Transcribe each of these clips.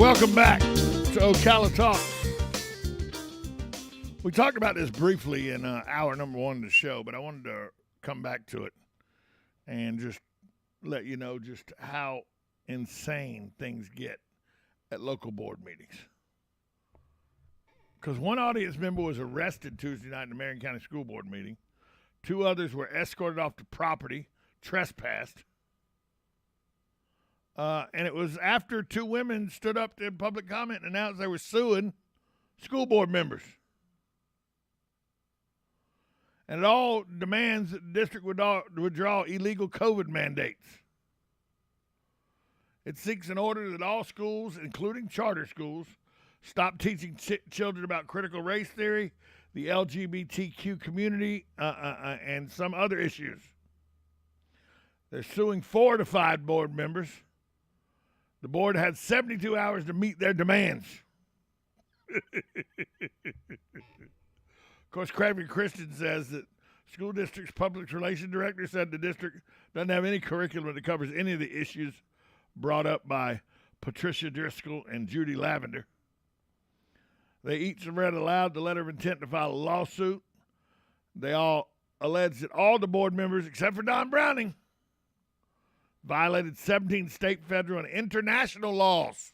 Welcome back to Ocala Talk. We talked about this briefly in hour number one of the show, but I wanted to come back to it and just let you know just how insane things get at local board meetings. Because one audience member was arrested Tuesday night in the Marion County School Board meeting. 2 others were escorted off the property, trespassed. And it was after 2 women stood up in public comment and announced they were suing school board members. And it all demands that the district would withdraw illegal COVID mandates. It seeks an order that all schools, including charter schools, stop teaching children about critical race theory, the LGBTQ community, and some other issues. They're suing 4 to 5 board members. The board had 72 hours to meet their demands. Of course, Craven Christian says that school district's public relations director said the district doesn't have any curriculum that covers any of the issues brought up by Patricia Driscoll and Judy Lavender. They each read aloud the letter of intent to file a lawsuit. They all alleged that all the board members, except for Don Browning, violated 17 state, federal, and international laws.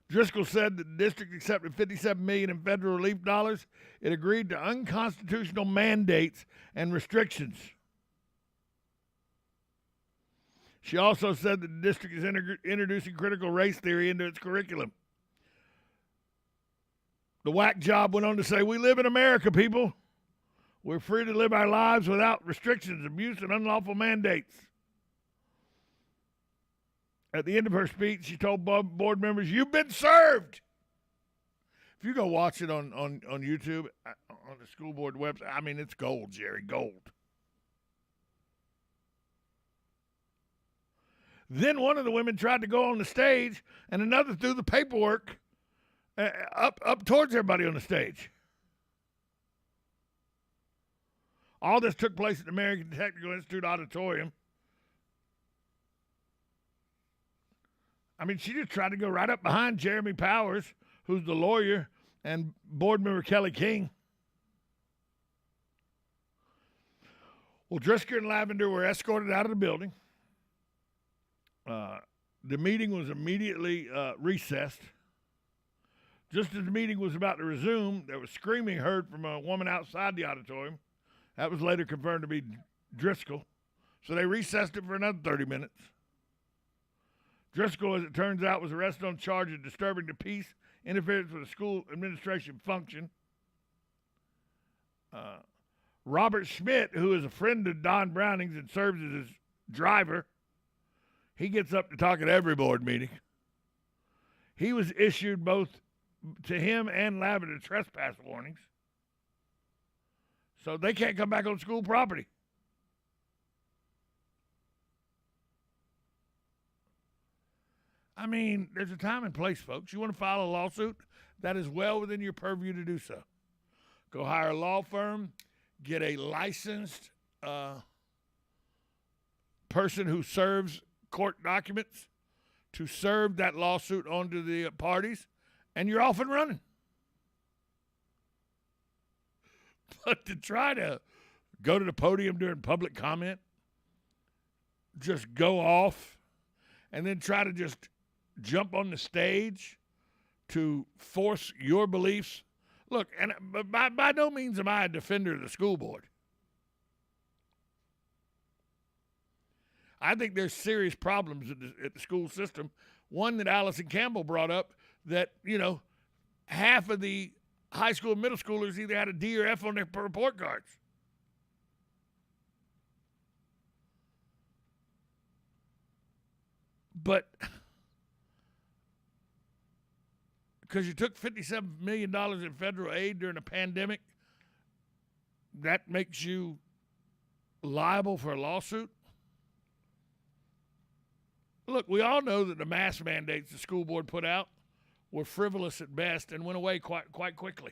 Driscoll said that the district accepted $57 million in federal relief dollars. It agreed to unconstitutional mandates and restrictions. She also said that the district is introducing critical race theory into its curriculum. The whack job went on to say, "We live in America, people. We're free to live our lives without restrictions, abuse, and unlawful mandates." At the end of her speech, she told board members, "You've been served." If you go watch it on YouTube, on the school board website, I mean, it's gold, Jerry, gold. Then one of the women tried to go on the stage, and another threw the paperwork up towards everybody on the stage. All this took place at the American Technical Institute Auditorium. I mean, she just tried to go right up behind Jeremy Powers, who's the lawyer, and board member Kelly King. Well, Driscoll and Lavender were escorted out of the building. The meeting was immediately recessed. Just as the meeting was about to resume, there was screaming heard from a woman outside the auditorium. That was later confirmed to be Driscoll. So they recessed it for another 30 minutes. Driscoll, as it turns out, was arrested on charge of disturbing the peace, interference with a school administration function. Robert Schmidt, who is a friend of Don Browning's and serves as his driver, he gets up to talk at every board meeting. He was issued both to him and Lavender trespass warnings. So they can't come back on school property. I mean, there's a time and place, folks. You want to file a lawsuit? That is well within your purview to do so. Go hire a law firm, get a licensed person who serves court documents to serve that lawsuit onto the parties, and you're off and running. But to try to go to the podium during public comment, just go off, and then try to just jump on the stage to force your beliefs. Look, and by no means am I a defender of the school board. I think there's serious problems at the school system. One that Allison Campbell brought up, that, you know, half of the high school and middle schoolers either had a D or F on their report cards. But because you took $57 million in federal aid during a pandemic, that makes you liable for a lawsuit? Look, we all know that the mask mandates the school board put out were frivolous at best and went away quite quickly,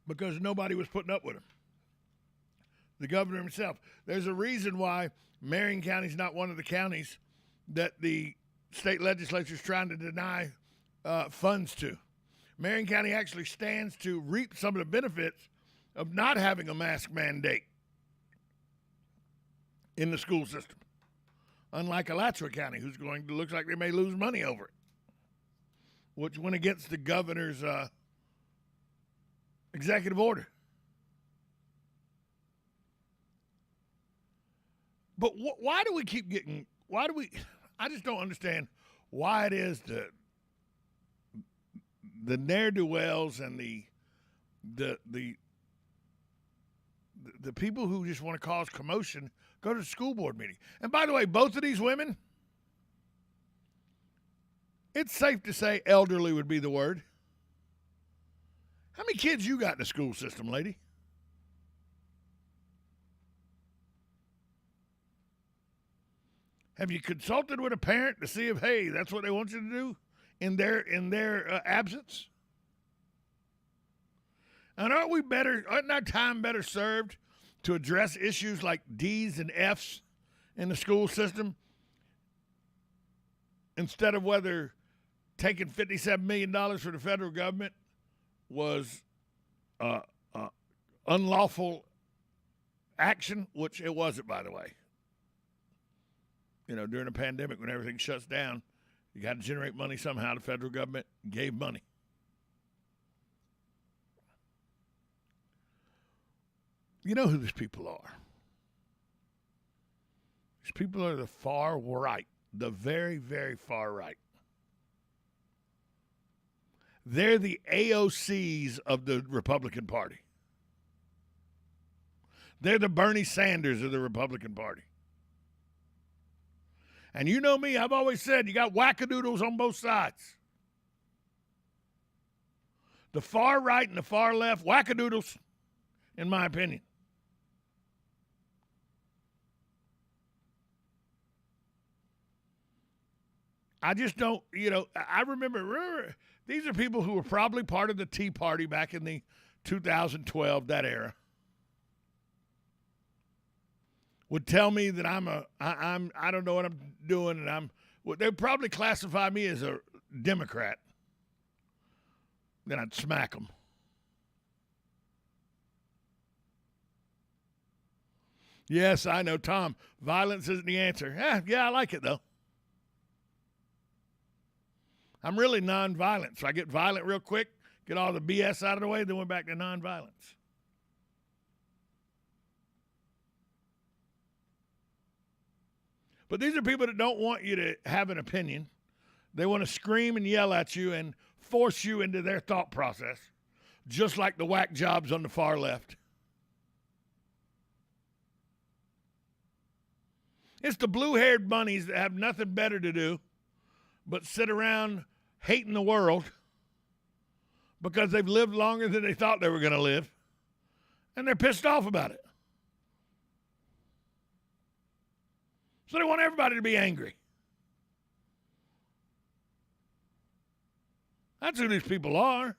because nobody was putting up with them. the governor himself. There's a reason why Marion County is not one of the counties that the state legislature is trying to deny funds to. Marion County actually stands to reap some of the benefits of not having a mask mandate in the school system, unlike Alachua County, who's going to look like they may lose money over it, which went against the governor's executive order. But why do we keep getting? I just don't understand why it is that the ne'er-do-wells and the people who just want to cause commotion go to the school board meeting. And by the way, both of these women, it's safe to say elderly would be the word. How many kids you got in the school system, lady? Have you consulted with a parent to see if, hey, that's what they want you to do in their absence? And aren't our time better served to address issues like D's and F's in the school system instead of whether taking $57 million from the federal government was unlawful action, which it wasn't, by the way. You know, during a pandemic when everything shuts down, you got to generate money somehow. The federal government gave money. You know who these people are. These people are the far right, the very, very far right. They're the AOCs of the Republican Party. They're the Bernie Sanders of the Republican Party. And you know me, I've always said you got wackadoodles on both sides. The far right and the far left, wackadoodles, in my opinion. I just don't, I remember, these are people who were probably part of the Tea Party back in the 2012, that era. Would tell me that I don't know what I'm doing, and they'd probably classify me as a Democrat. Then I'd smack them. Yes, I know, Tom. Violence isn't the answer. Yeah, I like it though. I'm really nonviolent, so I get violent real quick, get all the BS out of the way, then we're back to nonviolence. But these are people that don't want you to have an opinion. They want to scream and yell at you and force you into their thought process, just like the whack jobs on the far left. It's the blue-haired bunnies that have nothing better to do but sit around hating the world because they've lived longer than they thought they were going to live, and they're pissed off about it. So they want everybody to be angry. That's who these people are.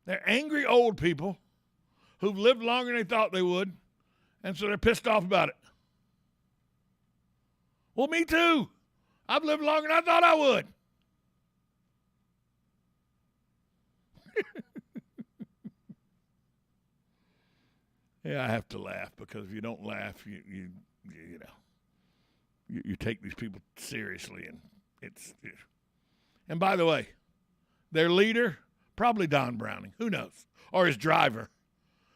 They're angry old people who've lived longer than they thought they would, and so they're pissed off about it. Well, me too. I've lived longer than I thought I would. Yeah, I have to laugh because if you don't laugh, you take these people seriously, and it's. And by the way, their leader, probably Don Browning. Who knows? Or his driver.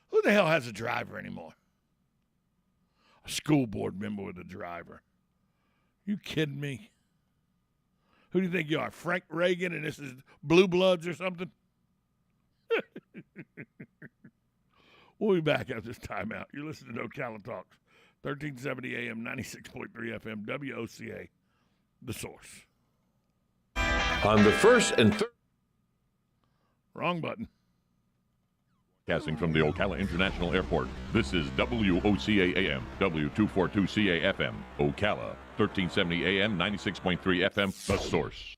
Who the hell has a driver anymore? A school board member with a driver. You kidding me? Who do you think you are, Frank Reagan, and this is Blue Bloods or something? We'll be back after this timeout. You're listening to Ocala Talks, 1370 AM, 96.3 FM, WOCA, The Source. On the first and third. Wrong button. Casting from the Ocala International Airport, this is WOCA AM, W242CA FM, Ocala, 1370 AM, 96.3 FM, The Source.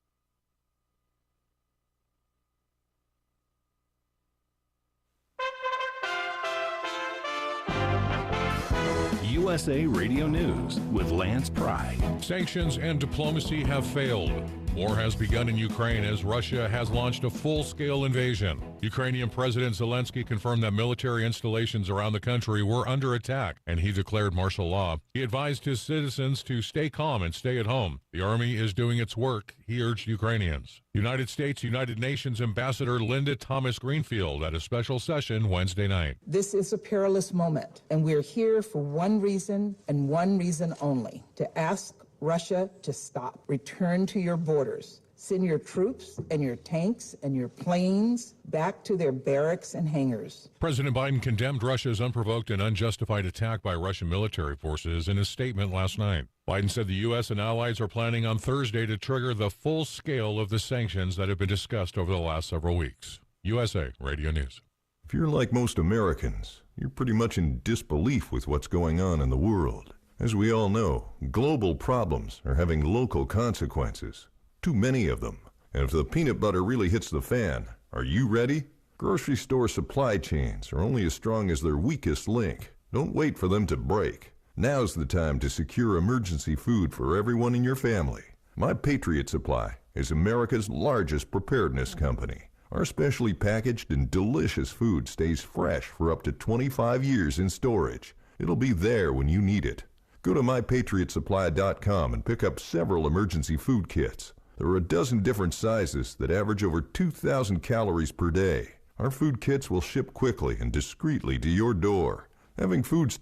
USA Radio News with Lance Pry. Sanctions and diplomacy have failed. War has begun in Ukraine as Russia has launched a full-scale invasion. Ukrainian President Zelensky confirmed that military installations around the country were under attack, and he declared martial law. He advised his citizens to stay calm and stay at home. The army is doing its work, he urged Ukrainians. United States United Nations Ambassador Linda Thomas Greenfield at a special session Wednesday night. This is a perilous moment, and we're here for one reason and one reason only: to ask Russia to stop. Return to your borders. Send your troops and your tanks and your planes back to their barracks and hangars. President Biden condemned Russia's unprovoked and unjustified attack by Russian military forces in a statement last night. Biden said the U.S. and allies are planning on Thursday to trigger the full scale of the sanctions that have been discussed over the last several weeks. USA Radio News. If you're like most Americans, you're pretty much in disbelief with what's going on in the world. As we all know, global problems are having local consequences. Too many of them. And if the peanut butter really hits the fan, are you ready? Grocery store supply chains are only as strong as their weakest link. Don't wait for them to break. Now's the time to secure emergency food for everyone in your family. My Patriot Supply is America's largest preparedness company. Our specially packaged and delicious food stays fresh for up to 25 years in storage. It'll be there when you need it. Go to mypatriotsupply.com and pick up several emergency food kits. There are a dozen different sizes that average over 2,000 calories per day. Our food kits will ship quickly and discreetly to your door. Having food